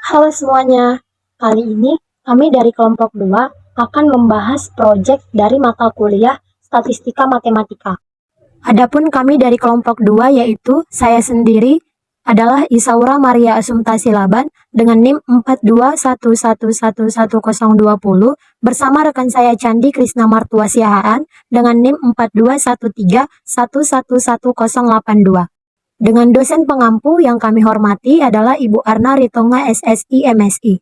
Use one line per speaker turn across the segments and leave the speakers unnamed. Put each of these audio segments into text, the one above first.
Halo semuanya, kali ini kami dari kelompok 2 akan membahas proyek dari mata kuliah Statistika Matematika. Adapun kami dari kelompok 2 yaitu saya sendiri adalah Isaura Maria Asumta Silaban dengan NIM 4211111020 bersama rekan saya Candi Krisna Martua Siahaan dengan NIM 4213111082. Dengan dosen pengampu yang kami hormati adalah Ibu Arna Ritonga SSI MSI.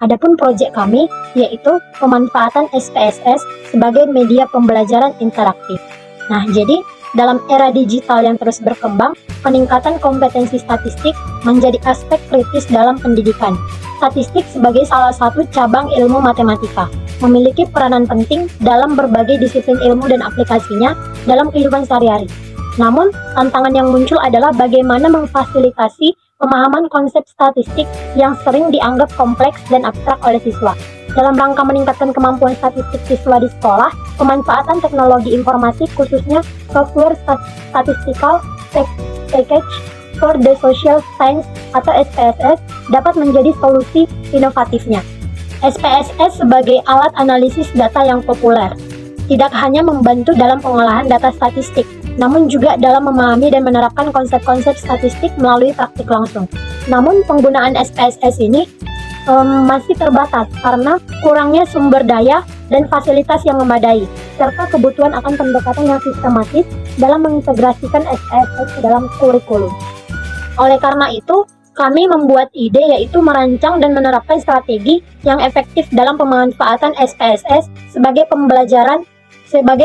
Adapun proyek kami yaitu pemanfaatan SPSS sebagai media pembelajaran interaktif. Nah, jadi dalam era digital yang terus berkembang, peningkatan kompetensi statistik menjadi aspek kritis dalam pendidikan. Statistik sebagai salah satu cabang ilmu matematika memiliki peranan penting dalam berbagai disiplin ilmu dan aplikasinya dalam kehidupan sehari-hari. Namun, tantangan yang muncul adalah bagaimana memfasilitasi pemahaman konsep statistik yang sering dianggap kompleks dan abstrak oleh siswa. Dalam rangka meningkatkan kemampuan statistik siswa di sekolah, pemanfaatan teknologi informasi khususnya software statistical package for the social science atau SPSS dapat menjadi solusi inovatifnya. SPSS sebagai alat analisis data yang populer tidak hanya membantu dalam pengolahan data statistik, namun juga dalam memahami dan menerapkan konsep-konsep statistik melalui praktik langsung. Namun penggunaan SPSS ini masih terbatas karena kurangnya sumber daya dan fasilitas yang memadai, serta kebutuhan akan pendekatan yang sistematis dalam mengintegrasikan SPSS ke dalam kurikulum. Oleh karena itu, kami membuat ide yaitu merancang dan menerapkan strategi yang efektif dalam pemanfaatan SPSS sebagai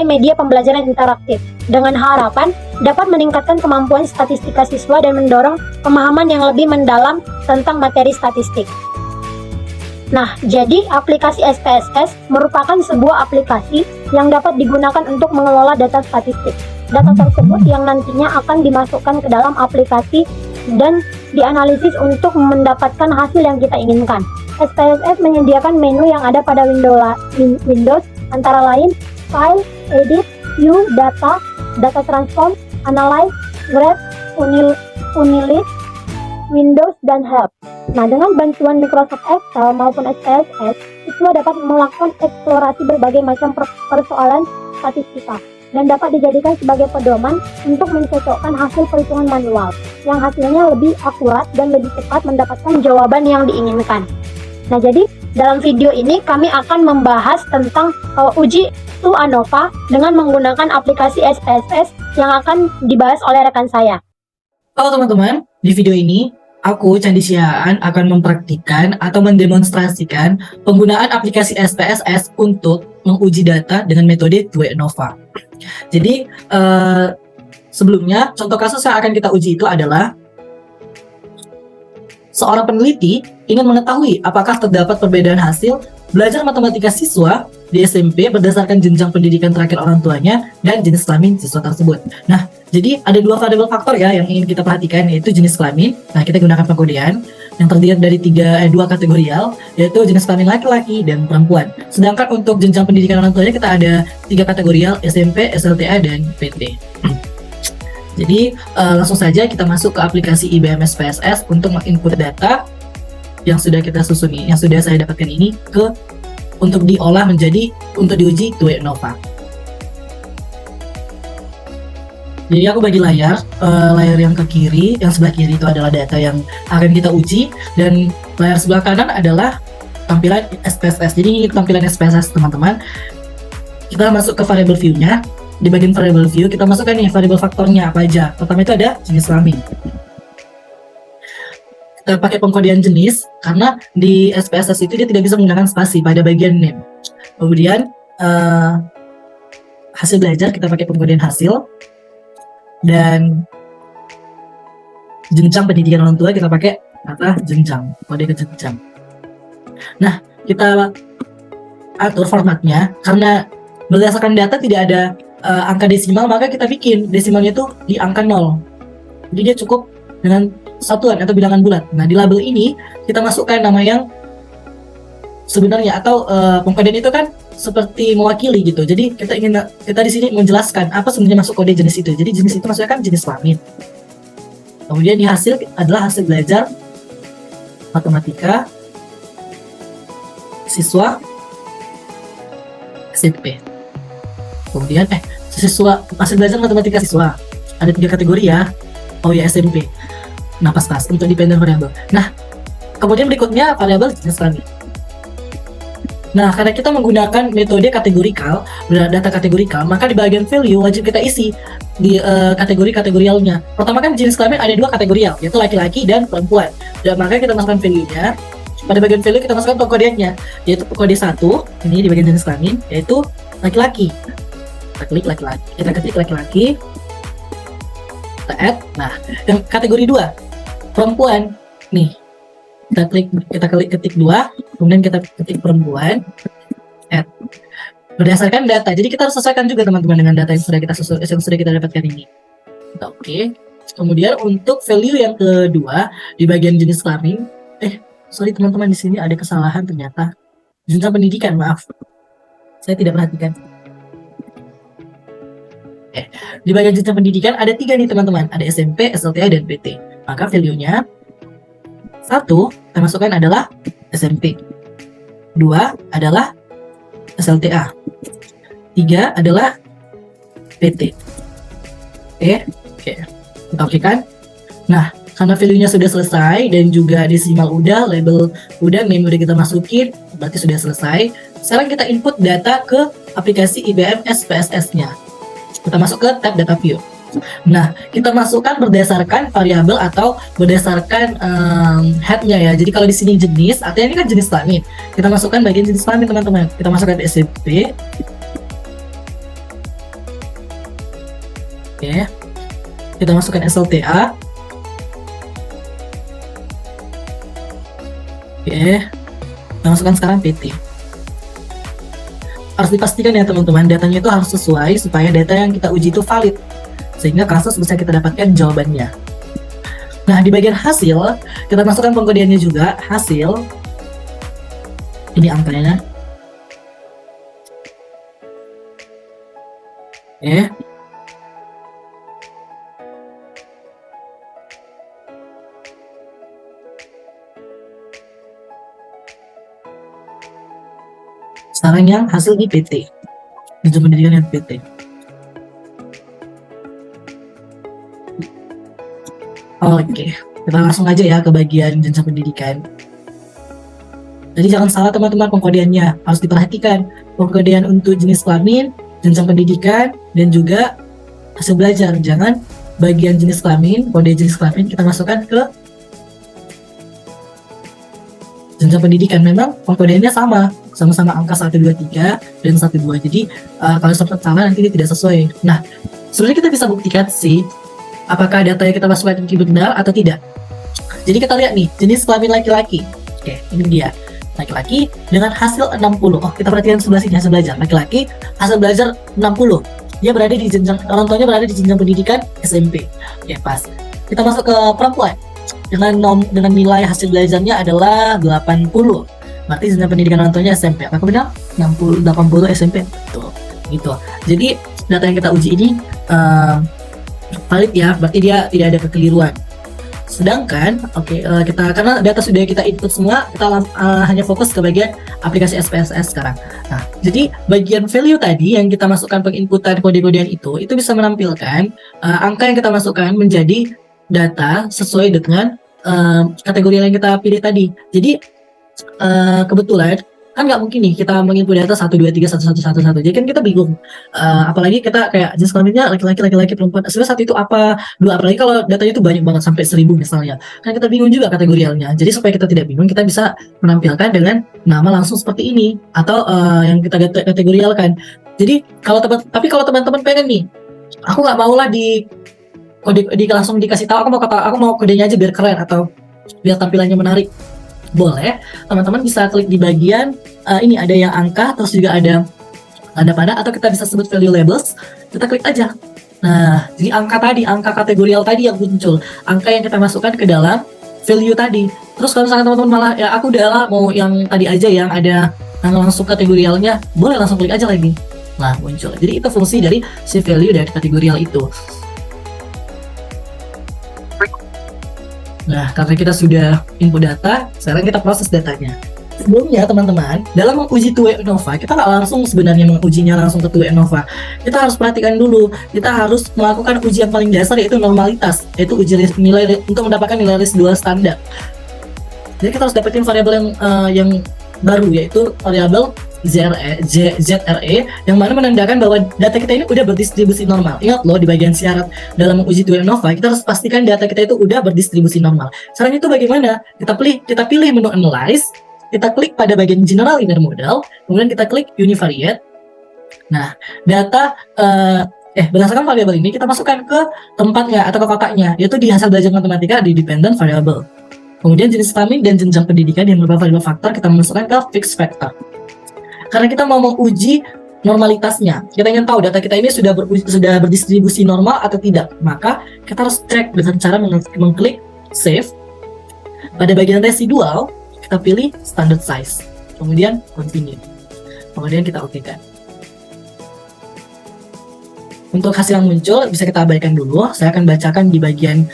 media pembelajaran interaktif dengan harapan dapat meningkatkan kemampuan statistika siswa dan mendorong pemahaman yang lebih mendalam tentang materi statistik. Nah, jadi aplikasi SPSS merupakan sebuah aplikasi yang dapat digunakan untuk mengelola data statistik. Data tersebut yang nantinya akan dimasukkan ke dalam aplikasi dan dianalisis untuk mendapatkan hasil yang kita inginkan. SPSS menyediakan menu yang ada pada Windows antara lain File, Edit, View, Data, Data Transform, Analyze, Graph, Unilist, Windows, dan Help. Nah, dengan bantuan Microsoft Excel maupun SPSS, siswa dapat melakukan eksplorasi berbagai macam persoalan statistika dan dapat dijadikan sebagai pedoman untuk mencocokkan hasil perhitungan manual yang hasilnya lebih akurat dan lebih cepat mendapatkan jawaban yang diinginkan. Nah, jadi dalam video ini kami akan membahas tentang uji ANOVA dengan menggunakan aplikasi SPSS yang akan dibahas oleh rekan saya.
Halo teman-teman, di video ini aku, Candi Siahaan, akan mempraktikkan atau mendemonstrasikan penggunaan aplikasi SPSS untuk menguji data dengan metode 2ANOVA. Jadi, sebelumnya, contoh kasus yang akan kita uji itu adalah seorang peneliti ingin mengetahui apakah terdapat perbedaan hasil belajar matematika siswa di SMP berdasarkan jenjang pendidikan terakhir orang tuanya dan jenis kelamin siswa tersebut. Nah, jadi ada dua variabel faktor ya yang ingin kita perhatikan, yaitu jenis kelamin. Nah, kita gunakan pengkodean yang terdiri dari dua kategorial, yaitu jenis kelamin laki-laki dan perempuan. Sedangkan untuk jenjang pendidikan orang tuanya kita ada 3 kategorial, SMP, SLTA, dan PT. Jadi langsung saja kita masuk ke aplikasi IBM SPSS untuk menginput data yang sudah kita susun ini, yang sudah saya dapatkan ini untuk diolah menjadi untuk diuji 2ANOVA. Jadi aku bagi layar yang ke kiri, yang sebelah kiri itu adalah data yang akan kita uji, dan layar sebelah kanan adalah tampilan SPSS. Jadi ini tampilan SPSS teman-teman. Kita masuk ke variable view-nya. Di bagian variable view kita masukkan nih variable faktornya apa aja. Pertama itu ada jenis kelamin. Kita pakai pengkodean jenis karena di SPSS itu dia tidak bisa menggunakan spasi pada bagian name. Kemudian hasil belajar kita pakai pengkodean hasil, dan jenjang pendidikan orang tua kita pakai kata jenjang, kode ke jenjang. Nah, kita atur formatnya karena berdasarkan data tidak ada angka desimal, maka kita bikin desimalnya itu di angka 0. Jadi dia cukup dengan satuan atau bilangan bulat. Nah, di label ini kita masukkan nama yang sebenarnya atau pengkodean itu kan seperti mewakili gitu. Jadi kita di sini menjelaskan apa sebenarnya masuk kode jenis itu. Jadi jenis itu maksudnya kan jenis kelamin. Kemudian di hasil adalah hasil belajar matematika siswa SMP. Kemudian siswa hasil belajar matematika siswa ada 3 kategori ya. Oh ya, SMP. Nah, pas untuk dependent variable. Nah, kemudian berikutnya variabel jenis kelamin. Nah, karena kita menggunakan metode kategorikal, data kategorikal, maka di bagian value wajib kita isi di kategori kategorialnya. Pertama kan jenis kelamin ada 2 kategorial, yaitu laki-laki dan perempuan. Dan maka kita masukkan value-nya. Pada bagian value kita masukkan pengkodeannya, yaitu kode 1, ini di bagian jenis kelamin, yaitu laki-laki. Kita klik laki-laki, kita ketik laki-laki, kita add. Nah, yang kategori 2 perempuan nih, kita ketik 2, kemudian kita ketik perempuan, add berdasarkan data. Jadi kita harus sesuaikan juga teman-teman dengan data yang sudah kita dapatkan ini. Oke. Kemudian untuk value yang kedua di bagian jenis kelamin, sorry teman-teman, di sini ada kesalahan ternyata. Jenjang pendidikan, maaf, saya tidak perhatikan. Di bagian jenjang pendidikan ada 3 nih teman-teman, ada SMP, SLTA, dan PT. Maka value-nya 1 kita masukkan adalah SMP, 2 adalah SLTA, 3 adalah PT. Oke, kita oke kan? Nah, karena value-nya sudah selesai dan juga desimal udah, label udah, name udah kita masukin, berarti sudah selesai. Sekarang kita input data ke aplikasi IBM SPSS-nya. Kita masuk ke tab data view. Nah, kita masukkan berdasarkan variabel atau berdasarkan head-nya ya. Jadi kalau di sini jenis, artinya ini kan jenis kelamin. Kita masukkan bagian jenis kelamin teman-teman. Kita masukkan SMP. Oke. Kita masukkan SLTA. Oke. Kita masukkan sekarang PT. Harus dipastikan ya teman-teman, datanya itu harus sesuai supaya data yang kita uji itu valid, sehingga kasus bisa kita dapatkan jawabannya. Nah, di bagian hasil kita masukkan pengkodeannya juga. Hasil ini angkanya. Sekarang yang hasil di PT, jenjang pendidikan yang PT. Oke, kita langsung aja ya ke bagian jenjang pendidikan. Jadi jangan salah teman-teman, pengkodeannya harus diperhatikan. Pengkodean untuk jenis kelamin, jenjang pendidikan, dan juga hasil belajar. Jangan bagian jenis kelamin, kode jenis kelamin kita masukkan ke jenjang pendidikan. Memang pengkodeannya sama-sama angka 1, 2, 3 dan 1, 2. Jadi kalau sempat salah nanti dia tidak sesuai. Nah, sebenarnya kita bisa buktikan sih apakah data yang kita masukkan itu benar atau tidak. Jadi kita lihat nih, jenis kelamin laki-laki. Oke, ini dia. Laki-laki dengan hasil 60. Oh, kita perhatikan sebelah sini hasil belajar. Laki-laki hasil belajar 60. Dia berada di jenjang, orang tuanya berada di jenjang pendidikan SMP. Oke, pas. Kita masuk ke perempuan. Dengan nilai hasil belajarnya adalah 80. Berarti jenjang pendidikan orang tuanya SMP. Apakah benar? 80 SMP. Betul. Gitu. Jadi data yang kita uji ini valid ya, berarti dia tidak ada kekeliruan. Sedangkan kita karena data sudah kita input semua, kita hanya fokus ke bagian aplikasi SPSS sekarang. Nah, jadi bagian value tadi yang kita masukkan penginputan kode-kodean itu bisa menampilkan angka yang kita masukkan menjadi data sesuai dengan kategori yang kita pilih tadi. Jadi kebetulan kan nggak mungkin nih kita menginput data 1, 2, 3, 1, 1, 1, 1. Jadi kan kita bingung. Apalagi kita kayak jenis kelaminnya laki-laki, perempuan. Sebenarnya 1 itu apa, 2, apalagi kalau datanya itu banyak banget sampai 1000 misalnya. Kan kita bingung juga kategorialnya. Jadi supaya kita tidak bingung, kita bisa menampilkan dengan nama langsung seperti ini atau yang kita kategorialkan. Jadi kalau teman-teman pengen nih, aku nggak mau lah di langsung dikasih tahu, aku mau kodenya aja biar keren atau biar tampilannya menarik. Boleh, teman-teman bisa klik di bagian ini ada yang angka, terus juga ada tanda panah, atau kita bisa sebut value labels. Kita klik aja. Nah, jadi angka kategorial tadi yang muncul, angka yang kita masukkan ke dalam value tadi. Terus kalau misalkan teman-teman malah ya aku udah lah mau yang tadi aja yang ada langsung kategorialnya, boleh langsung klik aja lagi. Nah, muncul. Jadi itu fungsi dari si value dari kategorial itu. Nah, karena kita sudah input data, sekarang kita proses datanya. Sebelumnya teman-teman, dalam menguji 2 ANOVA, kita nggak langsung sebenarnya mengujinya langsung ke 2 ANOVA. Kita harus perhatikan dulu, kita harus melakukan uji yang paling dasar, yaitu normalitas, yaitu uji nilai untuk mendapatkan nilai residual standar. Jadi kita harus dapetin variabel yang baru, yaitu variabel ZRE, yang mana menandakan bahwa data kita ini udah berdistribusi normal. Ingat loh, di bagian syarat dalam menguji 2 ANOVA, kita harus pastikan data kita itu udah berdistribusi normal. Caranya itu bagaimana? Kita pilih menu Analyze, kita klik pada bagian General Linear Model, kemudian kita klik Univariate. Nah, data berdasarkan variabel ini kita masukkan ke tempatnya atau ke kotaknya, yaitu di hasil belajar matematika di dependent variable. Kemudian jenis kelamin dan jenjang pendidikan yang berupa variabel faktor kita masukkan ke fixed factor. Karena kita mau menguji normalitasnya, kita ingin tahu data kita ini sudah berdistribusi normal atau tidak, maka kita harus cek dengan cara mengklik Save. Pada bagian residual, kita pilih Standard Size, kemudian Continue, kemudian kita okekan. Untuk hasil yang muncul bisa kita abaikan dulu, saya akan bacakan di bagian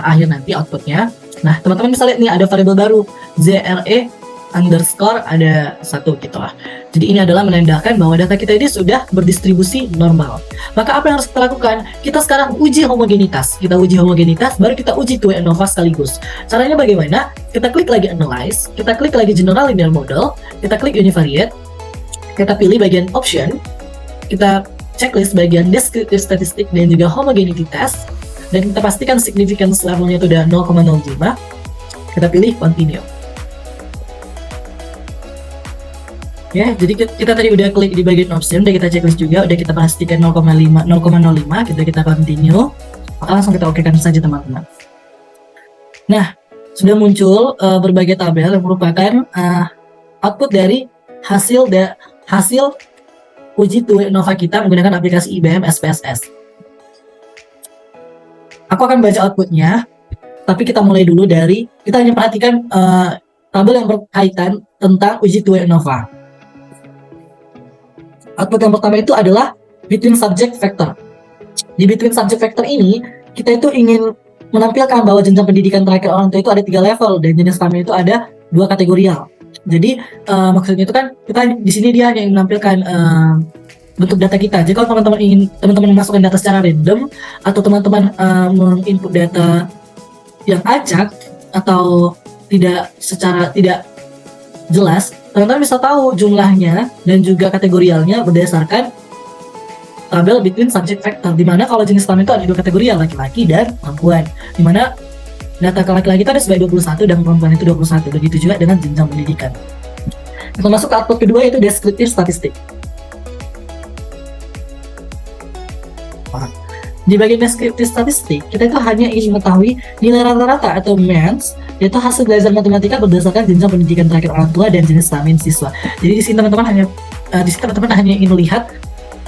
akhir nanti outputnya. Nah, teman-teman bisa lihat nih ada variabel baru, ZRE underscore ada 1 gitu lah. Jadi ini adalah menandakan bahwa data kita ini sudah berdistribusi normal. Maka apa yang harus kita lakukan? Kita sekarang uji homogenitas. Kita uji homogenitas, baru kita uji 2 ANOVA sekaligus. Caranya bagaimana? Kita klik lagi Analyze, kita klik lagi General Linear Model, kita klik Univariate, kita pilih bagian Option, kita checklist bagian Descriptive Statistic dan juga Homogeneity Test, dan kita pastikan significance levelnya itu udah 0,05. Kita pilih Continue. Ya, jadi kita tadi udah klik di bagian option, udah kita checklist juga, udah kita pastikan 0,05, kita continue, maka langsung kita okekan saja teman-teman. Nah, sudah muncul berbagai tabel yang merupakan output dari hasil uji 2 ANOVA kita menggunakan aplikasi IBM SPSS. Aku akan baca outputnya, tapi kita mulai dulu dari, kita hanya perhatikan tabel yang berkaitan tentang uji 2 ANOVA. Output yang pertama itu adalah between subject factor. Di between subject factor ini, kita itu ingin menampilkan bahwa jenjang pendidikan terakhir orang tua itu ada 3 level dan jenis kelamin itu ada 2 kategorial. Jadi maksudnya itu kan kita di sini dia hanya menampilkan bentuk data kita. Jadi kalau teman-teman ingin memasukkan data secara random atau teman-teman menginput data yang acak atau tidak jelas, teman-teman bisa tahu jumlahnya dan juga kategorialnya berdasarkan tabel between subject factor, dimana kalau jenis kelamin itu ada 2 kategorial, laki-laki dan perempuan, dimana data ke laki-laki itu ada sebagai 21 dan perempuan itu 21, begitu juga dengan jenjang pendidikan. Kita masuk ke output kedua, yaitu descriptive statistic. Di bagian descriptive statistic, kita itu hanya ingin mengetahui nilai rata-rata atau MENS, yaitu hasil belajar matematika berdasarkan jenjang pendidikan terakhir orang tua dan jenis kelamin siswa. Jadi di sini teman-teman hanya ingin melihat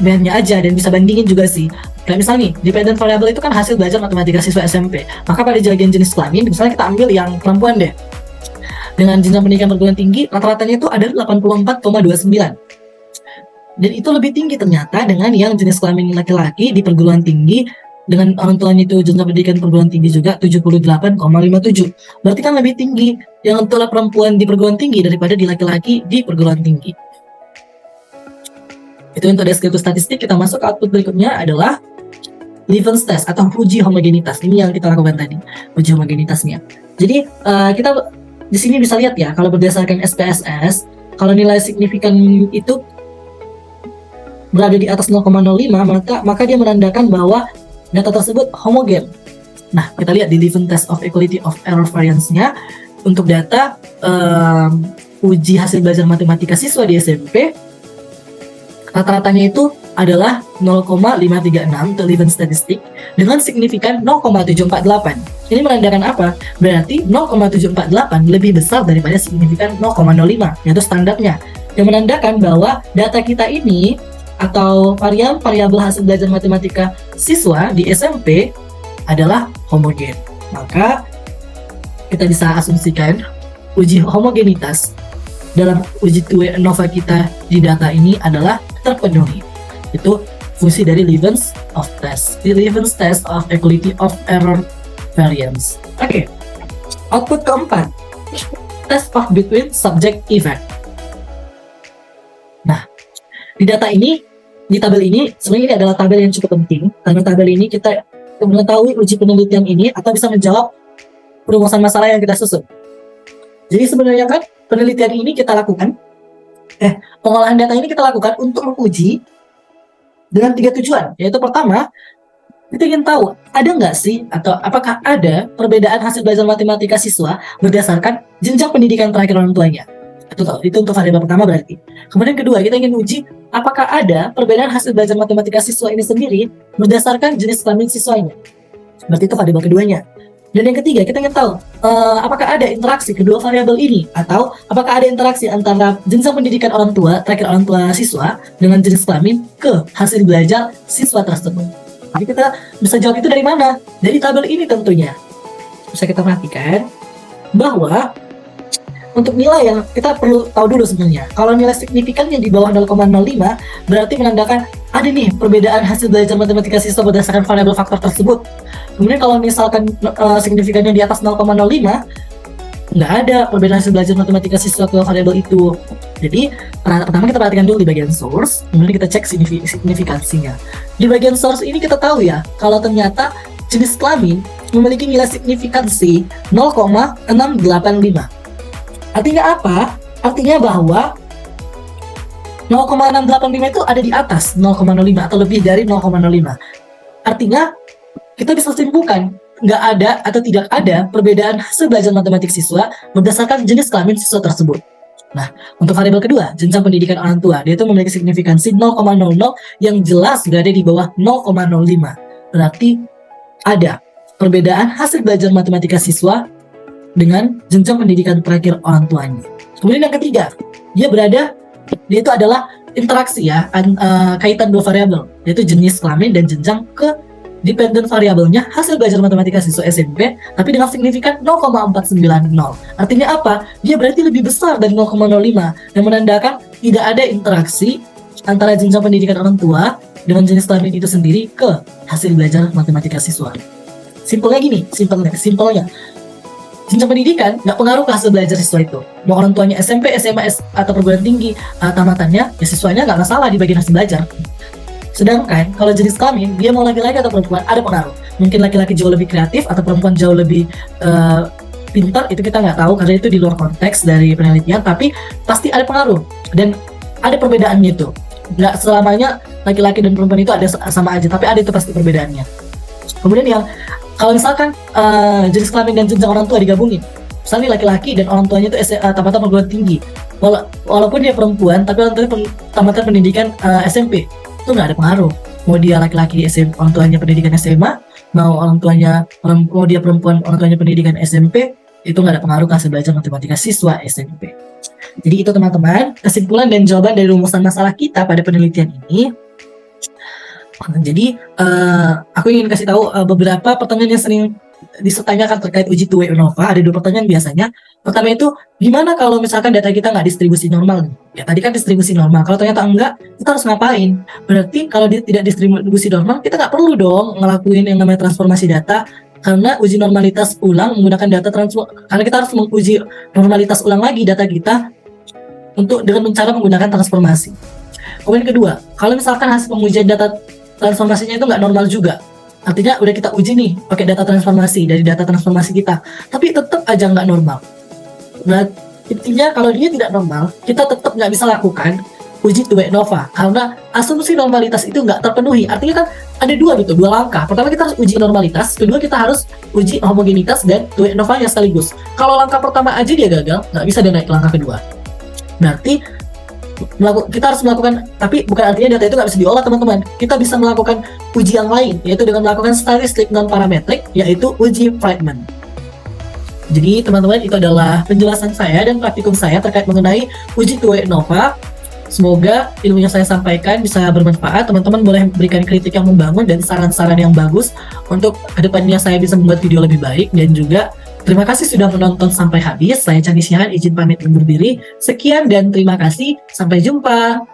band-nya aja dan bisa bandingin juga sih. Kayak misalnya nih, dependent variable itu kan hasil belajar matematika siswa SMP. Maka pada bagian jenis kelamin, misalnya kita ambil yang perempuan deh. Dengan jenjang pendidikan perguruan tinggi, rata-ratanya itu ada 84,29. Dan itu lebih tinggi ternyata dengan yang jenis kelamin laki-laki di perguruan tinggi, dengan orang tuanya itu jenjang pendidikan perguruan tinggi juga 78,57. Berarti kan lebih tinggi yang untuk perempuan di perguruan tinggi daripada di laki-laki di perguruan tinggi. Itu untuk deskriptif statistik. Kita masuk ke output berikutnya adalah Levens test atau uji homogenitas. Ini yang kita lakukan tadi, uji homogenitasnya. Jadi kita di sini bisa lihat ya, kalau berdasarkan SPSS, kalau nilai signifikan itu berada di atas 0,05, maka dia menandakan bahwa data tersebut homogen. Nah, kita lihat di Levens test of equality of error variance-nya untuk data uji hasil belajar matematika siswa di SMP, rata-ratanya itu adalah 0,536 untuk Levens statistik dengan signifikan 0,748. Ini menandakan apa? Berarti 0,748 lebih besar daripada signifikan 0,05, yaitu standarnya, yang menandakan bahwa data kita ini atau variabel hasil belajar matematika siswa di SMP adalah homogen. Maka kita bisa asumsikan uji homogenitas dalam uji 2 ANOVA kita di data ini adalah terpenuhi. Itu fungsi dari Levens test of equality of error variance. Oke. Output keempat, test of between subject effect. Nah, di data ini, di tabel ini, sebenarnya ini adalah tabel yang cukup penting, karena tabel ini kita mengetahui uji penelitian ini atau bisa menjawab perumusan masalah yang kita susun. Jadi sebenarnya kan penelitian ini kita lakukan, pengolahan data ini kita lakukan untuk menguji dengan 3 tujuan, yaitu pertama, kita ingin tahu ada nggak sih atau apakah ada perbedaan hasil belajar matematika siswa berdasarkan jenjang pendidikan terakhir orang tuanya. Itu untuk variabel pertama berarti. Kemudian kedua, kita ingin uji apakah ada perbedaan hasil belajar matematika siswa ini sendiri berdasarkan jenis kelamin siswanya. Berarti itu variabel keduanya. Dan yang ketiga, kita ingin tahu apakah ada interaksi kedua variabel ini, atau apakah ada interaksi antara jenjang pendidikan orang tua terakhir orang tua siswa dengan jenis kelamin ke hasil belajar siswa tersebut. Jadi kita bisa jawab itu dari mana? Dari tabel ini tentunya. Bisa kita perhatikan bahwa untuk nilai yang kita perlu tahu dulu sebenarnya. Kalau nilai signifikannya di bawah 0,05 berarti menandakan ada nih perbedaan hasil belajar matematika siswa berdasarkan variabel faktor tersebut. Kemudian kalau misalkan signifikannya di atas 0,05 nggak ada perbedaan hasil belajar matematika siswa ke variabel itu. Jadi pertama kita perhatikan dulu di bagian source, kemudian kita cek signifikansinya. Di bagian source ini kita tahu ya, kalau ternyata jenis kelamin memiliki nilai signifikansi 0,685. Artinya apa? Artinya bahwa 0,685 itu ada di atas 0,05 atau lebih dari 0,05. Artinya kita bisa simpulkan nggak ada atau tidak ada perbedaan hasil belajar matematik siswa berdasarkan jenis kelamin siswa tersebut. Nah, untuk variabel kedua, jenjang pendidikan orang tua, dia itu memiliki signifikansi 0,00 yang jelas berada di bawah 0,05. Berarti ada perbedaan hasil belajar matematika siswa dengan jenjang pendidikan terakhir orang tuanya. Kemudian yang ketiga, dia itu adalah interaksi ya, kaitan dua variabel, yaitu jenis kelamin dan jenjang ke dependent variabelnya hasil belajar matematika siswa SMP, tapi dengan signifikan 0,490. Artinya apa? Dia berarti lebih besar dari 0,05 yang menandakan tidak ada interaksi antara jenjang pendidikan orang tua dengan jenis kelamin itu sendiri ke hasil belajar matematika siswa. Simpelnya gini, simpelnya. Jenjang pendidikan nggak pengaruh ke hasil belajar siswa itu. Mau orang tuanya SMP, SMA, atau perguruan tinggi, tamatannya, ya siswanya nggak masalah di bagian hasil belajar. Sedangkan kalau jenis kelamin, dia mau laki-laki atau perempuan, ada pengaruh. Mungkin laki-laki jauh lebih kreatif atau perempuan jauh lebih pintar, itu kita nggak tahu karena itu di luar konteks dari penelitian, tapi pasti ada pengaruh dan ada perbedaannya itu. Nggak selamanya laki-laki dan perempuan itu ada sama aja, tapi ada itu pasti perbedaannya. Kemudian yang kalau misalkan jenis kelamin dan jenjang orang tua digabungin, misalnya laki-laki dan orang tuanya itu tamatan perguruan tinggi, walaupun dia perempuan, tapi orang tuanya tamatan pendidikan SMP, itu nggak ada pengaruh. Mau dia laki-laki orang tuanya pendidikan SMA, mau dia perempuan orang tuanya pendidikan SMP, itu nggak ada pengaruh ke hasil belajar matematika siswa SMP. Jadi itu teman-teman kesimpulan dan jawaban dari rumusan masalah kita pada penelitian ini. Jadi aku ingin kasih tahu beberapa pertanyaan yang sering ditanyakan terkait uji two-way ANOVA. Ada 2 pertanyaan biasanya. Pertama itu, gimana kalau misalkan data kita nggak distribusi normal nih? Ya tadi kan distribusi normal. Kalau ternyata enggak, kita harus ngapain? Berarti kalau dia tidak distribusi normal, kita nggak perlu dong ngelakuin yang namanya transformasi data. Karena uji normalitas ulang menggunakan data karena kita harus menguji normalitas ulang lagi data kita dengan cara menggunakan transformasi. Kemudian kedua, kalau misalkan hasil pengujian data transformasinya itu nggak normal juga, artinya udah kita uji nih pakai data transformasi dari data transformasi kita, tapi tetap aja nggak normal. Berarti intinya kalau dia tidak normal, kita tetap nggak bisa lakukan uji two-way ANOVA karena asumsi normalitas itu nggak terpenuhi. Artinya kan ada dua langkah. Pertama kita harus uji normalitas, kedua kita harus uji homogenitas dan two-way ANOVA-nya sekaligus. Kalau langkah pertama aja dia gagal, nggak bisa dia naik ke langkah kedua. Berarti kita harus melakukan, tapi bukan artinya data itu nggak bisa diolah teman-teman. Kita bisa melakukan uji yang lain, yaitu dengan melakukan statistik non-parametrik, yaitu uji Friedman. Jadi teman-teman, itu adalah penjelasan saya dan praktikum saya terkait mengenai uji two-way ANOVA. Semoga ilmu yang saya sampaikan bisa bermanfaat. Teman-teman boleh berikan kritik yang membangun dan saran-saran yang bagus untuk kedepannya saya bisa membuat video lebih baik. Dan juga terima kasih sudah menonton sampai habis. Saya Candi Sihan izin pamit undur diri. Sekian dan terima kasih. Sampai jumpa.